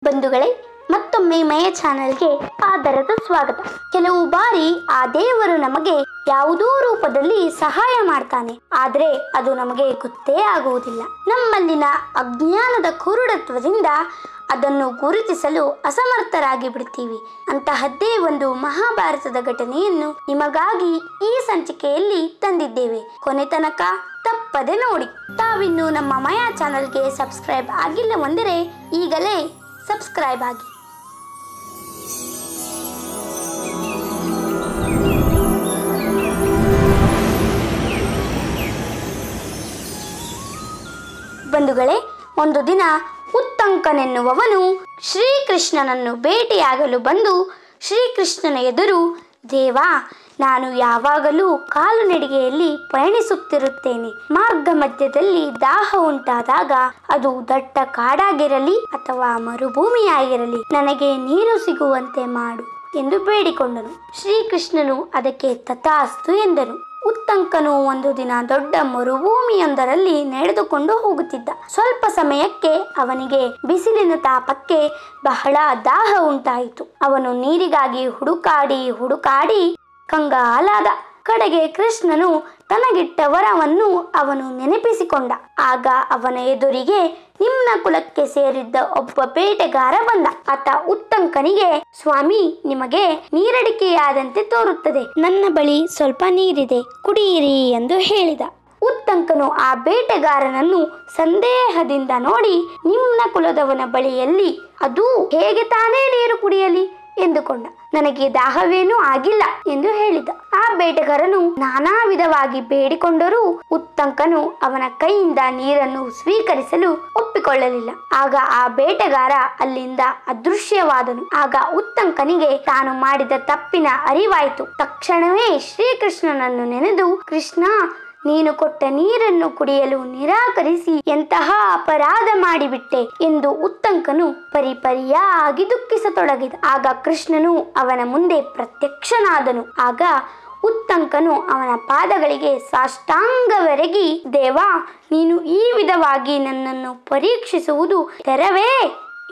ಬಂಧುಗಳೇ, ಮತ್ತೊಮ್ಮೆ ಮಯ ಚಾನೆಲ್ಗೆ ಆದರದ ಸ್ವಾಗತ. ಕೆಲವು ಬಾರಿ ಆ ದೇವರು ನಮಗೆ ಯಾವುದೋ ರೂಪದಲ್ಲಿ ಸಹಾಯ ಮಾಡ್ತಾನೆ, ಆದ್ರೆ ಅದು ನಮಗೆ ಗೊತ್ತೇ ಆಗುವುದಿಲ್ಲ. ನಮ್ಮಲ್ಲಿನ ಅಜ್ಞಾನದ ಕುರುಡತ್ವದಿಂದ ಅದನ್ನು ಗುರುತಿಸಲು ಅಸಮರ್ಥರಾಗಿ ಬಿಡ್ತೀವಿ. ಅಂತಹದ್ದೇ ಒಂದು ಮಹಾಭಾರತದ ಘಟನೆಯನ್ನು ನಿಮಗಾಗಿ ಈ ಸಂಚಿಕೆಯಲ್ಲಿ ತಂದಿದ್ದೇವೆ. ಕೊನೆ ತನಕ ತಪ್ಪದೆ ನೋಡಿ. ತಾವಿನ್ನು ನಮ್ಮ ಮಯ ಚಾನೆಲ್ಗೆ ಸಬ್ಸ್ಕ್ರೈಬ್ ಆಗಿಲ್ಲವೆಂದರೆ ಈಗಲೇ ಸಬ್ಸ್ಕ್ರೈಬ್ ಆಗಿ. ಬಂಧುಗಳೇ, ಒಂದು ದಿನ ಉತ್ತಂಕನೆನ್ನುವವನು ಶ್ರೀಕೃಷ್ಣನನ್ನು ಭೇಟಿಯಾಗಲು ಬಂದು ಶ್ರೀಕೃಷ್ಣನ ಎದುರು, ದೇವಾ, ನಾನು ಯಾವಾಗಲೂ ಕಾಲುನಡಿಗೆಯಲ್ಲಿ ಪಯಣಿಸುತ್ತಿರುತ್ತೇನೆ. ಮಾರ್ಗ ಮಧ್ಯದಲ್ಲಿ ದಾಹ ಉಂಟಾದಾಗ ಅದು ದಟ್ಟ ಕಾಡಾಗಿರಲಿ ಅಥವಾ ಮರುಭೂಮಿಯಾಗಿರಲಿ ನನಗೆ ನೀರು ಸಿಗುವಂತೆ ಮಾಡು ಎಂದು ಬೇಡಿಕೊಂಡನು. ಶ್ರೀಕೃಷ್ಣನು ಅದಕ್ಕೆ ತಥಾಸ್ತು ಎಂದನು. ಉತ್ತಂಕನು ಒಂದು ದಿನ ದೊಡ್ಡ ಮರುಭೂಮಿಯೊಂದರಲ್ಲಿ ನಡೆದುಕೊಂಡು ಹೋಗುತ್ತಿದ್ದ. ಸ್ವಲ್ಪ ಸಮಯಕ್ಕೆ ಅವನಿಗೆ ಬಿಸಿಲಿನ ತಾಪಕ್ಕೆ ಬಹಳ ದಾಹ ಉಂಟಾಯಿತು. ಅವನು ನೀರಿಗಾಗಿ ಹುಡುಕಾಡಿ ಕಂಗಾಲಾದ. ಕಡೆಗೆ ಕೃಷ್ಣನು ತನಗಿಟ್ಟ ವರವನ್ನು ಅವನು ನೆನಪಿಸಿಕೊಂಡ. ಆಗ ಅವನ ಎದುರಿಗೆ ನಿಮ್ನ ಕುಲಕ್ಕೆ ಸೇರಿದ್ದ ಒಬ್ಬ ಬೇಟೆಗಾರ ಬಂದ. ಆತ ಉತ್ತಂಕನಿಗೆ, ಸ್ವಾಮಿ, ನಿಮಗೆ ನೀರಡಿಕೆಯಾದಂತೆ ತೋರುತ್ತದೆ, ನನ್ನ ಬಳಿ ಸ್ವಲ್ಪ ನೀರಿದೆ, ಕುಡಿಯಿರಿ ಎಂದು ಹೇಳಿದ. ಉತ್ತಂಕನು ಆ ಬೇಟೆಗಾರನನ್ನು ಸಂದೇಹದಿಂದ ನೋಡಿ, ನಿಮ್ನ ಕುಲದವನ ಬಳಿಯಲ್ಲಿ ಅದು ಹೇಗೆ ತಾನೇ ನೀರು ಕುಡಿಯಲಿ ಎಂದುಕೊಂಡ. ನನಗೆ ದಾಹವೇನೂ ಆಗಿಲ್ಲ ಎಂದು ಹೇಳಿದ. ಆ ಬೇಟೆಗಾರನು ನಾನಾ ವಿಧವಾಗಿ ಬೇಡಿಕೊಂಡರೂ ಉತ್ತಂಕನು ಅವನ ಕೈಯಿಂದ ನೀರನ್ನು ಸ್ವೀಕರಿಸಲು ಒಪ್ಪಿಕೊಳ್ಳಲಿಲ್ಲ. ಆಗ ಆ ಬೇಟೆಗಾರ ಅಲ್ಲಿಂದ ಅದೃಶ್ಯವಾದನು. ಆಗ ಉತ್ತಂಕನಿಗೆ ತಾನು ಮಾಡಿದ ತಪ್ಪಿನ ಅರಿವಾಯಿತು. ತಕ್ಷಣವೇ ಶ್ರೀಕೃಷ್ಣನನ್ನು ನೆನೆದು, ಕೃಷ್ಣ, ನೀನು ಕೊಟ್ಟ ನೀರನ್ನು ಕುಡಿಯಲು ನಿರಾಕರಿಸಿ ಎಂತಹ ಅಪರಾಧ ಮಾಡಿಬಿಟ್ಟೆ ಎಂದು ಉತ್ತಂಕನು ಪರಿಪರಿಯಾಗಿ ದುಃಖಿಸತೊಡಗಿದ. ಆಗ ಕೃಷ್ಣನು ಅವನ ಮುಂದೆ ಪ್ರತ್ಯಕ್ಷನಾದನು. ಆಗ ಉತ್ತಂಕನು ಅವನ ಪಾದಗಳಿಗೆ ಸಾಷ್ಟಾಂಗವೆರಗಿ, ದೇವಾ, ನೀನು ಈ ವಿಧವಾಗಿ ನನ್ನನ್ನು ಪರೀಕ್ಷಿಸುವುದು ತೆರವೇ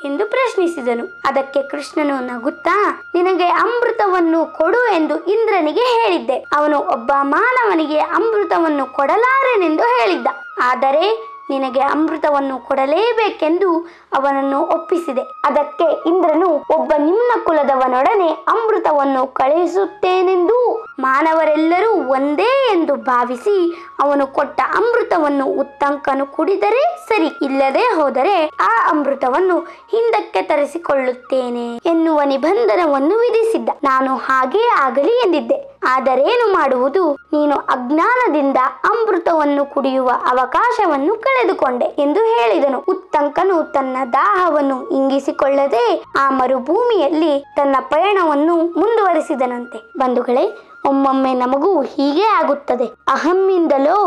ಎಂದು ಪ್ರಶ್ನಿಸಿದನು. ಅದಕ್ಕೆ ಕೃಷ್ಣನು ನಗುತ್ತಾ, ನಿನಗೆ ಅಮೃತವನ್ನು ಕೊಡು ಎಂದು ಇಂದ್ರನಿಗೆ ಹೇಳಿದ್ದೆ. ಅವನು ಒಬ್ಬ ಮಾನವನಿಗೆ ಅಮೃತವನ್ನು ಕೊಡಲಾರೆನೆಂದು ಹೇಳಿದ್ದ. ಆದರೆ ನಿನಗೆ ಅಮೃತವನ್ನು ಕೊಡಲೇಬೇಕೆಂದು ಅವನನ್ನು ಒಪ್ಪಿಸಿದೆ. ಅದಕ್ಕೆ ಇಂದ್ರನು ಒಬ್ಬ ನಿಮ್ನ ಕುಲದವನೊಡನೆ ಅಮೃತವನ್ನು ಕಳುಹಿಸುತ್ತೇನೆಂದು ಮಾನವರೆಲ್ಲರೂ ಒಂದೇ ಎಂದು ಭಾವಿಸಿ ಅವನು ಕೊಟ್ಟ ಅಮೃತವನ್ನು ಉತ್ತಂಕನು ಕುಡಿದರೆ ಸರಿ, ಇಲ್ಲದೆ ಹೋದರೆ ಆ ಅಮೃತವನ್ನು ಹಿಂದಕ್ಕೆ ತರಿಸಿಕೊಳ್ಳುತ್ತೇನೆ ಎನ್ನುವ ನಿಬಂಧನವನ್ನು ವಿಧಿಸಿದ್ದ. ನಾನು ಹಾಗೇ ಆಗಲಿ ಎಂದಿದ್ದೆ. ಆದರೇನು ಮಾಡುವುದು, ನೀನು ಅಜ್ಞಾನದಿಂದ ಅಮೃತವನ್ನು ಕುಡಿಯುವ ಅವಕಾಶವನ್ನು ಕಳೆದುಕೊಂಡೆ ಎಂದು ಹೇಳಿದನು. ಉತ್ತಂಕನು ತನ್ನ ದಾಹವನ್ನು ಇಂಗಿಸಿಕೊಳ್ಳದೆ ಆ ಮರುಭೂಮಿಯಲ್ಲಿ ತನ್ನ ಪಯಣವನ್ನು ಮುಂದುವರಿಸಿದನಂತೆ. ಬಂಧುಗಳೇ, ಒಮ್ಮೊಮ್ಮೆ ನಮಗೂ ಹೀಗೆ ಆಗುತ್ತದೆ. ಅಹಮ್ಮಿಂದಲೋ,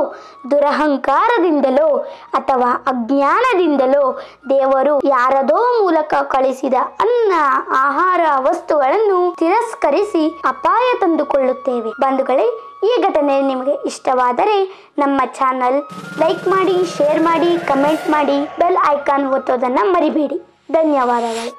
ದುರಹಂಕಾರದಿಂದಲೋ ಅಥವಾ ಅಜ್ಞಾನದಿಂದಲೋ ದೇವರು ಯಾರದೋ ಮೂಲಕ ಕಳಿಸಿದ ಅನ್ನ, ಆಹಾರ, ವಸ್ತುಗಳನ್ನು ತಿರಸ್ಕರಿಸಿ ಅಪಾಯ ತಂದುಕೊಳ್ಳುತ್ತೇವೆ. ಬಂಧುಗಳೇ, ಈ ಘಟನೆ ನಿಮಗೆ ಇಷ್ಟವಾದರೆ ನಮ್ಮ ಚಾನಲ್ ಲೈಕ್ ಮಾಡಿ, ಶೇರ್ ಮಾಡಿ, ಕಮೆಂಟ್ ಮಾಡಿ, ಬೆಲ್ ಐಕಾನ್ ಒತ್ತೋದನ್ನು ಮರಿಬೇಡಿ. ಧನ್ಯವಾದಗಳು.